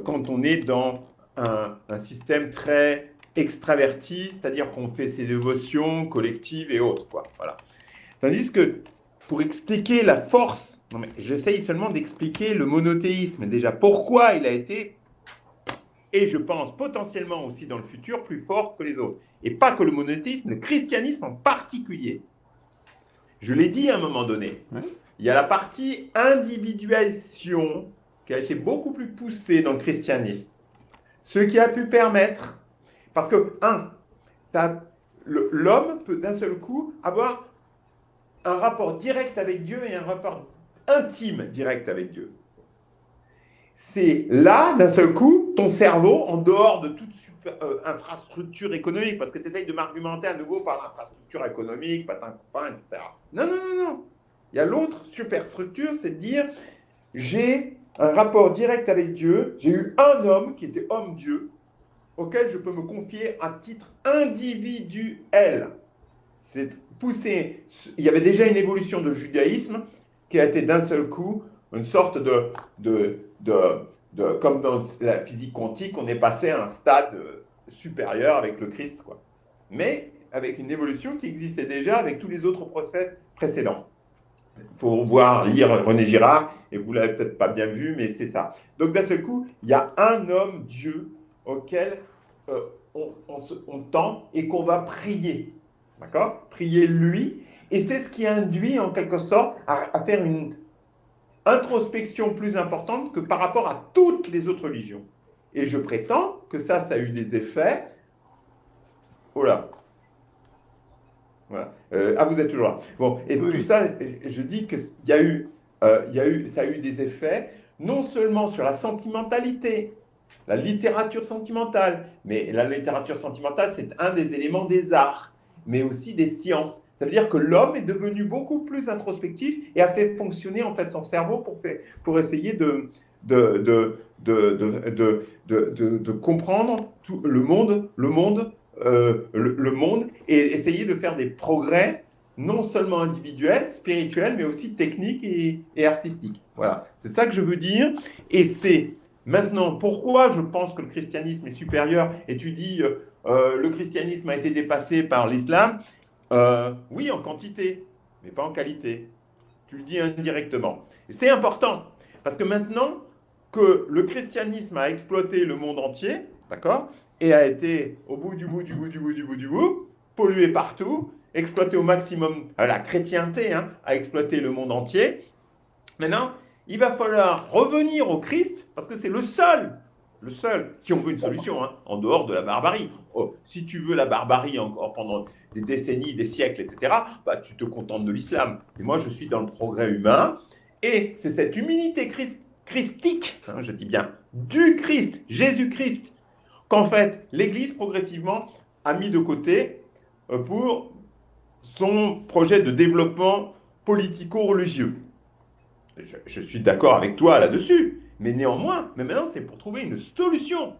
quand on est dans un système très extraverti, c'est-à-dire qu'on fait ses dévotions collectives et autres, quoi. Voilà. Tandis que pour expliquer la force, j'essaye seulement d'expliquer le monothéisme, déjà pourquoi il a été, et je pense potentiellement aussi dans le futur, plus fort que les autres. Et pas que le monothéisme, le christianisme en particulier. Je l'ai dit à un moment donné, il y a la partie individualisation qui a été beaucoup plus poussée dans le christianisme. Ce qui a pu permettre, parce que, l'homme peut d'un seul coup avoir un rapport direct avec Dieu et un rapport intime direct avec Dieu. C'est là, d'un seul coup, ton cerveau, en dehors de toute infrastructure économique, parce que tu essayes de m'argumenter à nouveau par l'infrastructure économique, etc. Non. Il y a l'autre superstructure, c'est de dire, j'ai un rapport direct avec Dieu, j'ai eu un homme qui était homme-dieu, auquel je peux me confier à titre individuel. C'est poussé. Il y avait déjà une évolution de judaïsme qui a été d'un seul coup une sorte comme dans la physique quantique, on est passé à un stade supérieur avec le Christ, quoi. Mais avec une évolution qui existait déjà avec tous les autres procès précédents. Il faut lire René Girard, et vous ne l'avez peut-être pas bien vu, mais c'est ça. Donc d'un seul coup, il y a un homme, Dieu, auquel on tend et qu'on va prier. D'accord ? Prier lui. Et c'est ce qui induit en quelque sorte à faire une introspection plus importante que par rapport à toutes les autres religions. Et je prétends que ça a eu des effets. Oh là. Voilà. Vous êtes toujours là. Bon, et Oui, tout oui. ça, je dis que ça a eu des effets non seulement sur la sentimentalité, la littérature sentimentale, mais la littérature sentimentale, c'est un des éléments des arts, mais aussi des sciences. Ça veut dire que l'homme est devenu beaucoup plus introspectif et a fait fonctionner en fait son cerveau pour essayer de comprendre tout le monde et essayer de faire des progrès non seulement individuels, spirituels, mais aussi techniques et artistiques. Voilà, c'est ça que je veux dire. Et c'est maintenant pourquoi je pense que le christianisme est supérieur. Et tu dis, le christianisme a été dépassé par l'islam. Oui, en quantité, mais pas en qualité. Tu le dis indirectement. Et c'est important, parce que maintenant que le christianisme a exploité le monde entier, d'accord, et a été au bout du bout, du bout, du bout, du bout, du bout, pollué partout, exploité au maximum, la chrétienté a exploité le monde entier. Maintenant, il va falloir revenir au Christ, parce que c'est le seul, si on veut une solution, en dehors de la barbarie. Oh, si tu veux la barbarie encore pendant des décennies, des siècles, etc., bah, tu te contentes de l'islam. Et moi, je suis dans le progrès humain, et c'est cette humilité christique, je dis bien, du Christ, Jésus-Christ, qu'en fait, l'Église, progressivement, a mis de côté pour son projet de développement politico-religieux. Je suis d'accord avec toi là-dessus, mais néanmoins, mais maintenant, c'est pour trouver une solution.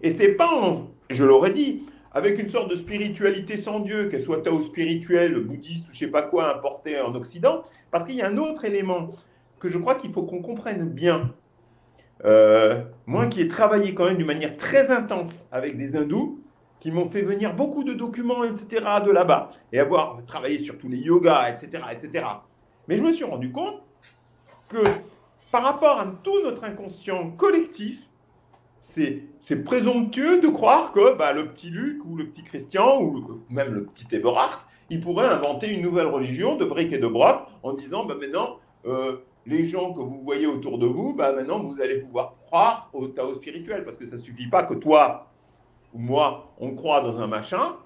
Et c'est pas, je l'aurais dit, avec une sorte de spiritualité sans Dieu, qu'elle soit tao-spirituelle, bouddhiste ou je sais pas quoi, importée en Occident, parce qu'il y a un autre élément que je crois qu'il faut qu'on comprenne bien. Moi qui ai travaillé quand même d'une manière très intense avec des hindous, qui m'ont fait venir beaucoup de documents, etc., de là-bas, et avoir travaillé sur tous les yogas, etc., etc. Mais je me suis rendu compte que par rapport à tout notre inconscient collectif, c'est présomptueux de croire que le petit Luc ou le petit Christian ou même le petit Eberhard, il pourrait inventer une nouvelle religion de briques et de broc en disant maintenant, les gens que vous voyez autour de vous, maintenant vous allez pouvoir croire au Tao spirituel parce que ça ne suffit pas que toi ou moi, on croit dans un machin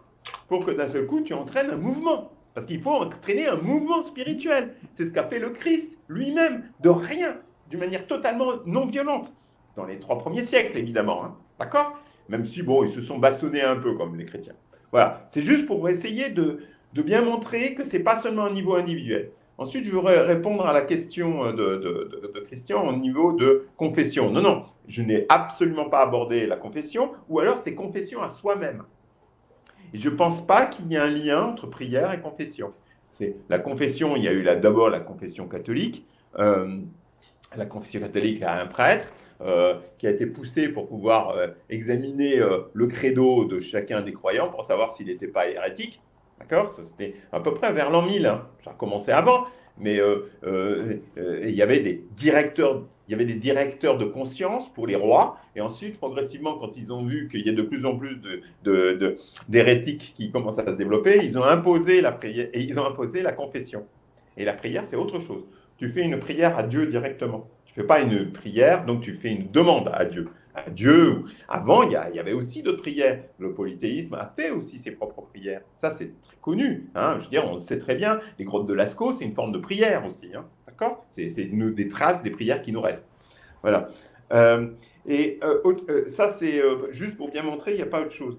pour que d'un seul coup tu entraînes un mouvement. Parce qu'il faut entraîner un mouvement spirituel. C'est ce qu'a fait le Christ lui-même, de rien, d'une manière totalement non violente. Dans les 3 premiers siècles, évidemment. D'accord? Même si, bon, ils se sont bastonnés un peu comme les chrétiens. Voilà. C'est juste pour essayer de bien montrer que ce n'est pas seulement un niveau individuel. Ensuite, je voudrais répondre à la question de Christian au niveau de confession. Non, non, je n'ai absolument pas abordé la confession, ou alors c'est confession à soi-même. Et je ne pense pas qu'il y ait un lien entre prière et confession. C'est la confession, il y a eu d'abord la confession catholique. La confession catholique a un prêtre qui a été poussé pour pouvoir examiner le credo de chacun des croyants pour savoir s'il n'était pas hérétique. D'accord? Ça, c'était à peu près vers l'an 1000. Ça a commencé avant, mais il y avait des directeurs. Il y avait des directeurs de conscience pour les rois, et ensuite, progressivement, quand ils ont vu qu'il y a de plus en plus d'hérétiques qui commencent à se développer, ils ont imposé la prière et ils ont imposé la confession. Et la prière, c'est autre chose. Tu fais une prière à Dieu directement. Tu ne fais pas une prière, donc tu fais une demande à Dieu. À Dieu. Avant, il y avait aussi d'autres prières. Le polythéisme a fait aussi ses propres prières. Ça, c'est très connu. Je veux dire, on le sait très bien. Les grottes de Lascaux, c'est une forme de prière aussi. D'accord? C'est des traces des prières qui nous restent. Voilà. Ça, c'est juste pour bien montrer, il n'y a pas autre chose.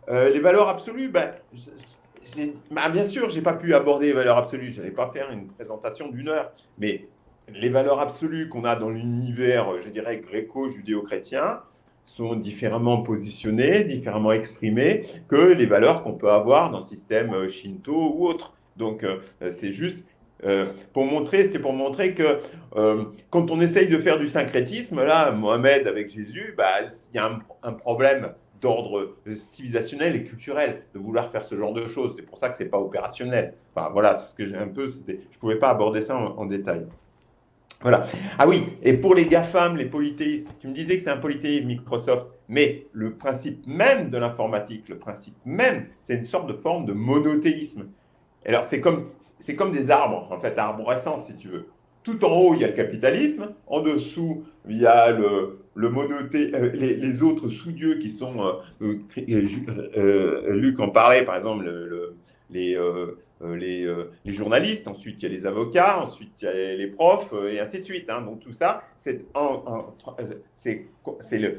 Les valeurs absolues, bien sûr, je n'ai pas pu aborder les valeurs absolues. Je n'allais pas faire une présentation d'1 heure. Mais les valeurs absolues qu'on a dans l'univers, je dirais, gréco-judéo-chrétien, sont différemment positionnées, différemment exprimées que les valeurs qu'on peut avoir dans le système shinto ou autre. Donc, c'est juste pour montrer que quand on essaye de faire du syncrétisme, là, Mohamed avec Jésus, il y a un problème d'ordre civilisationnel et culturel de vouloir faire ce genre de choses. C'est pour ça que c'est pas opérationnel. Enfin, voilà, c'est ce que j'ai un peu. Je pouvais pas aborder ça en détail. Voilà. Ah oui, et pour les GAFAM, les polythéistes, tu me disais que c'est un polythéisme Microsoft, mais le principe même de l'informatique, le principe même, c'est une sorte de forme de monothéisme. Alors, c'est comme, c'est comme des arbres, en fait, arborescents, si tu veux. Tout en haut, il y a le capitalisme. En dessous, il y a les autres sous-dieux qui sont, Luc en parlait, par exemple, les journalistes. Ensuite, il y a les avocats. Ensuite, il y a les profs, et ainsi de suite. Hein. Donc, tout ça, c'est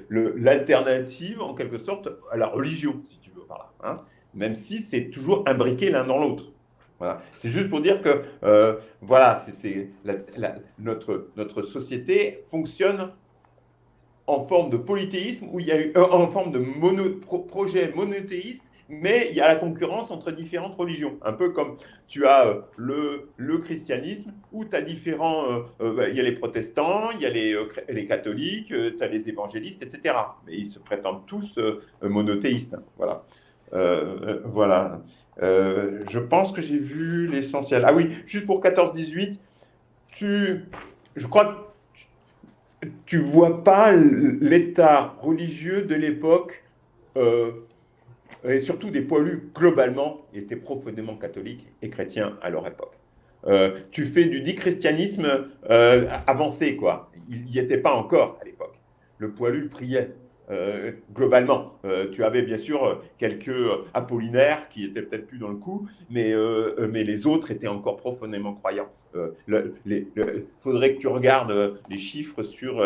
l'alternative, en quelque sorte, à la religion, si tu veux, par là. Hein. Même si c'est toujours imbriqué l'un dans l'autre. Voilà. C'est juste pour dire que voilà, notre société fonctionne en forme de polythéisme, où il y a en forme de projet monothéiste, mais il y a la concurrence entre différentes religions. Un peu comme tu as le christianisme, où tu as différents... il y a les protestants, il y a les catholiques, tu as les évangélistes, etc. Mais ils se prétendent tous monothéistes. Voilà. Voilà. Je pense que j'ai vu l'essentiel. Ah oui, juste pour 14-18, je crois que tu ne vois pas l'état religieux de l'époque, et surtout des poilus globalement, étaient profondément catholiques et chrétiens à leur époque. Tu fais du dichristianisme avancé, quoi. Il n'y était pas encore à l'époque. Le poilu priait. Globalement, tu avais bien sûr quelques apollinaires qui étaient peut-être plus dans le coup, mais les autres étaient encore profondément croyants. Faudrait que tu regardes les chiffres sur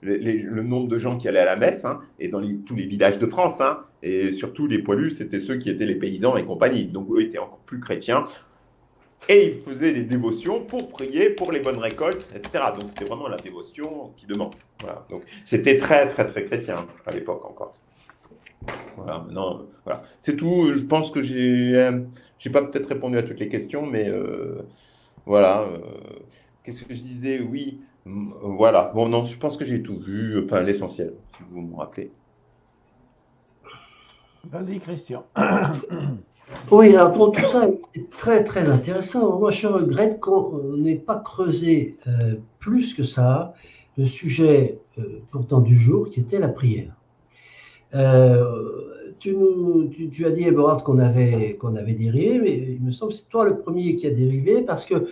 le nombre de gens qui allaient à la messe, hein, et dans tous les villages de France, hein, et surtout les poilus, c'était ceux qui étaient les paysans et compagnie. Donc eux étaient encore plus chrétiens. Et ils faisaient des dévotions pour prier pour les bonnes récoltes, etc. Donc c'était vraiment la dévotion qui demande. Voilà. Donc c'était très, très, très chrétien à l'époque encore. Voilà, maintenant, voilà. C'est tout. Je pense que j'ai pas peut-être répondu à toutes les questions, mais voilà. Qu'est-ce que je disais? Oui, voilà. Bon, non, je pense que j'ai tout vu, enfin l'essentiel, si vous me rappelez. Vas-y, Christian. Oui, alors pour tout ça, c'est très très intéressant. Moi, je regrette qu'on n'ait pas creusé plus que ça le sujet pourtant du jour, qui était la prière. Tu as dit, Eberhard, qu'on avait dérivé, mais il me semble que c'est toi le premier qui a dérivé, parce que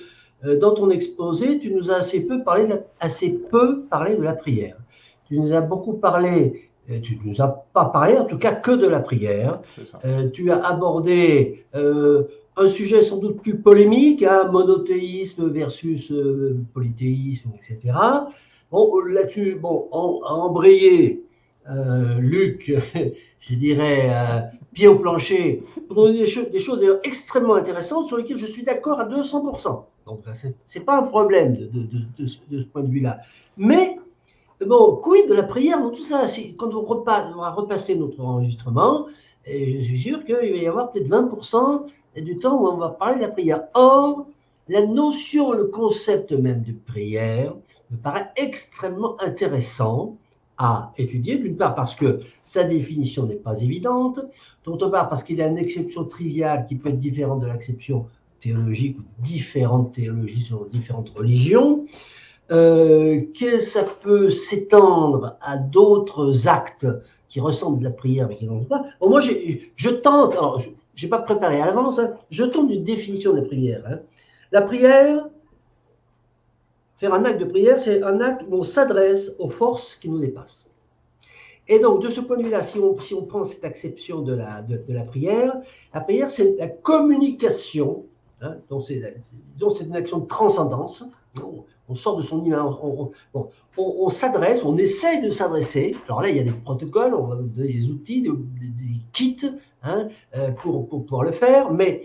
dans ton exposé, tu nous as assez peu parlé de la prière. Tu nous as beaucoup parlé, tu ne nous as pas parlé en tout cas que de la prière. Tu as abordé un sujet sans doute plus polémique, hein, monothéisme versus polythéisme, etc. Bon, là-dessus, bon, à embrayer, Luc, je dirais, pied au plancher, pour donner des choses d'ailleurs extrêmement intéressantes sur lesquelles je suis d'accord à 200%. Donc, c'est pas un problème de ce point de vue-là. Mais, bon, quid de la prière dans tout ça? Quand on va repasser notre enregistrement, et je suis sûr qu'il va y avoir peut-être 20% du temps où on va parler de la prière. Or, la notion, le concept même de prière me paraît extrêmement intéressant à étudier, d'une part parce que sa définition n'est pas évidente, d'autre part parce qu'il y a une exception triviale qui peut être différente de l'acception théologique ou différentes théologies sur différentes religions, que ça peut s'étendre à d'autres actes qui ressemblent à la prière mais qui n'en sont pas. Bon, moi, je tente, alors je n'ai pas préparé à l'avance, hein, je tente une définition de la prière. Hein. La prière, faire un acte de prière, c'est un acte où on s'adresse aux forces qui nous dépassent. Et donc, de ce point de vue-là, si on prend cette acception de la prière, c'est la communication, hein, donc c'est une action de transcendance. On sort de son image, on s'adresse, on essaye de s'adresser. Alors là, il y a des protocoles, on va donner des outils, des kits, hein, pour pouvoir le faire, mais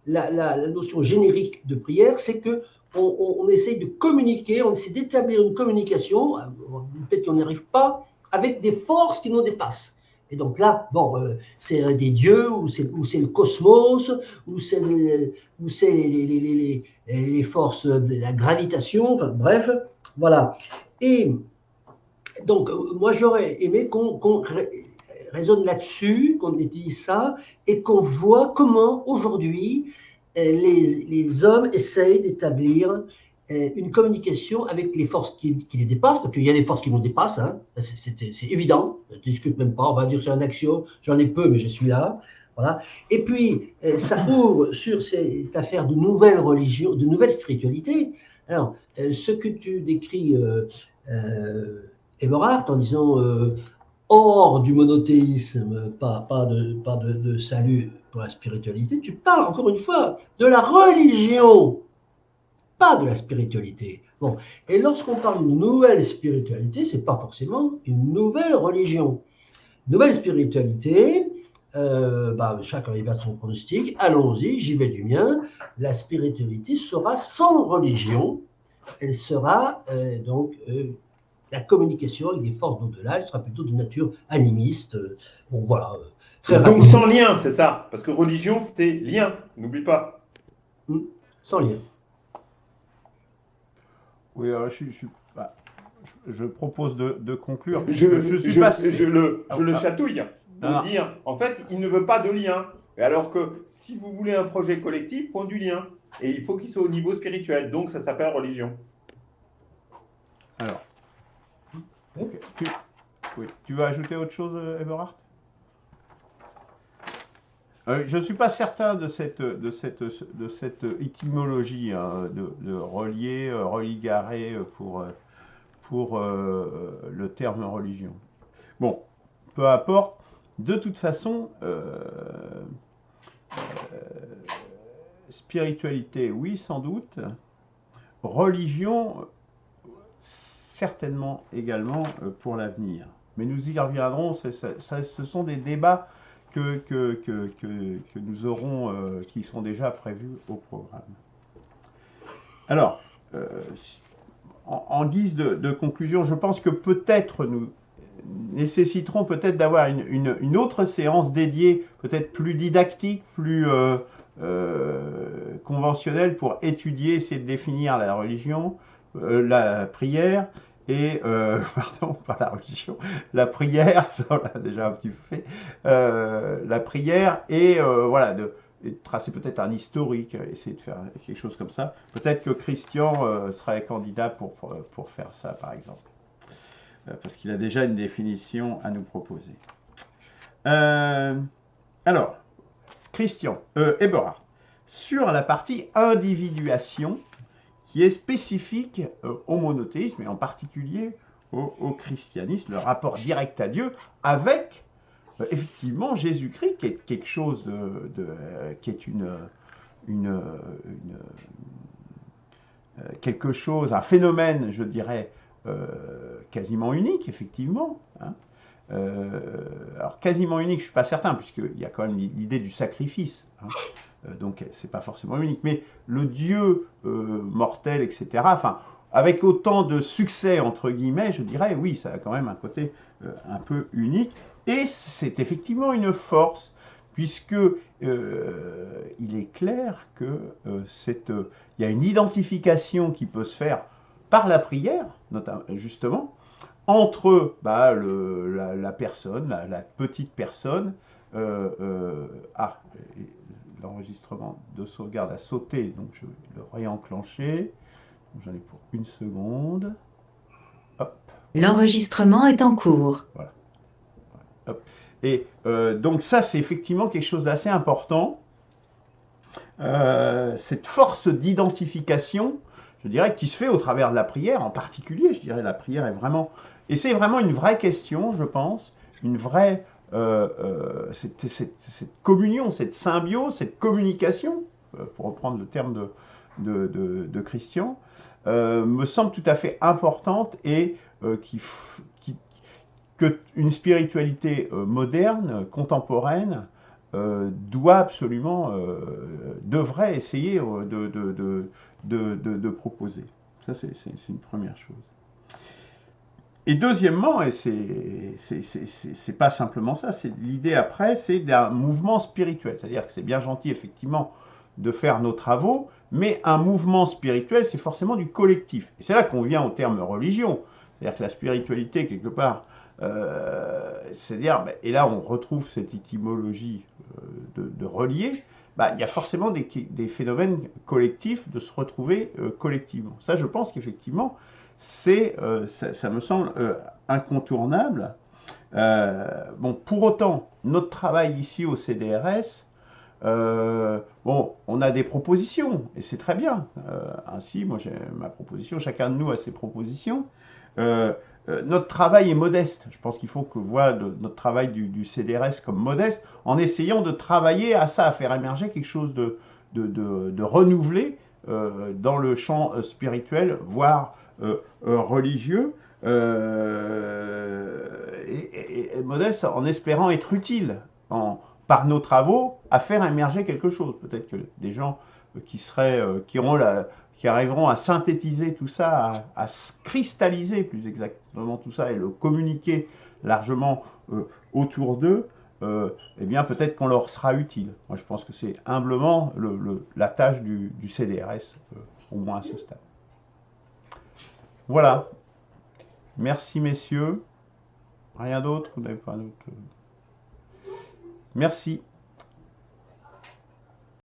la notion générique de prière, c'est que on essaye de communiquer, on essaie d'établir une communication, peut-être qu'on n'y arrive pas, avec des forces qui nous dépassent. Et donc là, bon, c'est des dieux, ou c'est le cosmos, ou c'est les forces de la gravitation, enfin bref, voilà. Et donc, moi j'aurais aimé qu'on raisonne là-dessus, qu'on utilise ça, et qu'on voit comment aujourd'hui les hommes essayent d'établir une communication avec les forces qui les dépassent, parce qu'il y a des forces qui nous dépassent, hein, c'est évident, je ne discute même pas, on va dire c'est un axiome, j'en ai peu, mais je suis là. Voilà. Et puis, ça ouvre sur cette affaire de nouvelles religions, de nouvelles spiritualités. Alors, ce que tu décris, Eberhard, en disant hors du monothéisme, pas de salut pour la spiritualité, tu parles encore une fois de la religion, pas de la spiritualité. Bon, et lorsqu'on parle d'une nouvelle spiritualité, c'est pas forcément une nouvelle religion. Nouvelle spiritualité, chacun y va de son pronostic, allons-y, j'y vais du mien. La spiritualité sera sans religion, elle sera la communication avec des forces d'au-delà, elle sera plutôt de nature animiste. Bon, voilà, très Donc rapidement. sans lien, c'est ça. Parce que religion, c'est lien, n'oublie pas. Sans lien. Oui, alors je propose de conclure. Je suis pas... le chatouille pour dire, en fait, il ne veut pas de lien. Alors que si vous voulez un projet collectif, il faut du lien. Et il faut qu'il soit au niveau spirituel. Donc, ça s'appelle religion. Alors, tu veux ajouter autre chose, Eberhard? Je ne suis pas certain de cette étymologie hein, de relier, religarer pour le terme religion. Bon, peu importe. De toute façon, spiritualité, oui, sans doute. Religion, certainement également pour l'avenir. Mais nous y reviendrons. Ce sont des débats que nous aurons, qui sont déjà prévus au programme. Alors, en guise de conclusion, je pense que peut-être nous nécessiterons peut-être d'avoir une autre séance dédiée, peut-être plus didactique, plus conventionnelle pour étudier, essayer de définir la religion, la prière et, pardon, pas la religion, la prière, ça on l'a déjà un petit peu fait, la prière et voilà, de tracer peut-être un historique, essayer de faire quelque chose comme ça. Peut-être que Christian serait candidat pour faire ça, par exemple. Parce qu'il a déjà une définition à nous proposer. Alors, Christian, Eberhard, sur la partie individuation, qui est spécifique au monothéisme, et en particulier au christianisme, le rapport direct à Dieu, avec effectivement Jésus-Christ, qui est quelque chose qui est quelque chose, un phénomène, je dirais, quasiment unique, effectivement. Hein. Alors, quasiment unique, je ne suis pas certain, puisqu'il y a quand même l'idée du sacrifice. Hein. Donc, ce n'est pas forcément unique. Mais le Dieu mortel, etc., enfin, avec autant de succès, entre guillemets, je dirais, oui, ça a quand même un côté un peu unique. Et c'est effectivement une force, puisque il est clair que il y a une identification qui peut se faire par la prière, notamment, justement, entre la personne, la petite personne. L'enregistrement de sauvegarde a sauté, donc je vais le réenclencher. J'en ai pour une seconde. Hop. L'enregistrement est en cours. Voilà. Hop. Et donc ça, c'est effectivement quelque chose d'assez important. Cette force d'identification, je dirais, qui se fait au travers de la prière, en particulier, je dirais, la prière est vraiment... Et c'est vraiment une vraie question, je pense, une vraie... cette communion, cette symbiose, cette communication, pour reprendre le terme de Christian, me semble tout à fait importante et qu'une spiritualité moderne, contemporaine, doit absolument, devrait essayer de proposer. Ça, c'est une première chose. Et deuxièmement, et c'est pas simplement ça, c'est l'idée après, c'est d'un mouvement spirituel. C'est-à-dire que c'est bien gentil, effectivement, de faire nos travaux, mais un mouvement spirituel, c'est forcément du collectif. Et c'est là qu'on vient au terme religion. C'est-à-dire que la spiritualité, quelque part, c'est-à-dire, et là on retrouve cette étymologie de relier, il y a forcément des phénomènes collectifs de se retrouver collectivement. Ça, je pense qu'effectivement, ça me semble incontournable. Bon, pour autant, notre travail ici au CDRS, bon, on a des propositions, et c'est très bien. Ainsi, moi j'ai ma proposition, chacun de nous a ses propositions. Notre travail est modeste. Je pense qu'il faut que voit notre travail du CDRS comme modeste, en essayant de travailler à ça, à faire émerger quelque chose de renouvelé dans le champ spirituel, voire religieux, et modeste en espérant être utile par nos travaux à faire émerger quelque chose. Peut-être que des gens qui arriveront à synthétiser tout ça, à cristalliser plus exactement tout ça et le communiquer largement autour d'eux, eh bien peut-être qu'on leur sera utile. Moi je pense que c'est humblement la tâche du CDRS, au moins à ce stade. Voilà. Merci messieurs. Rien d'autre? Vous n'avez pas d'autre? Merci.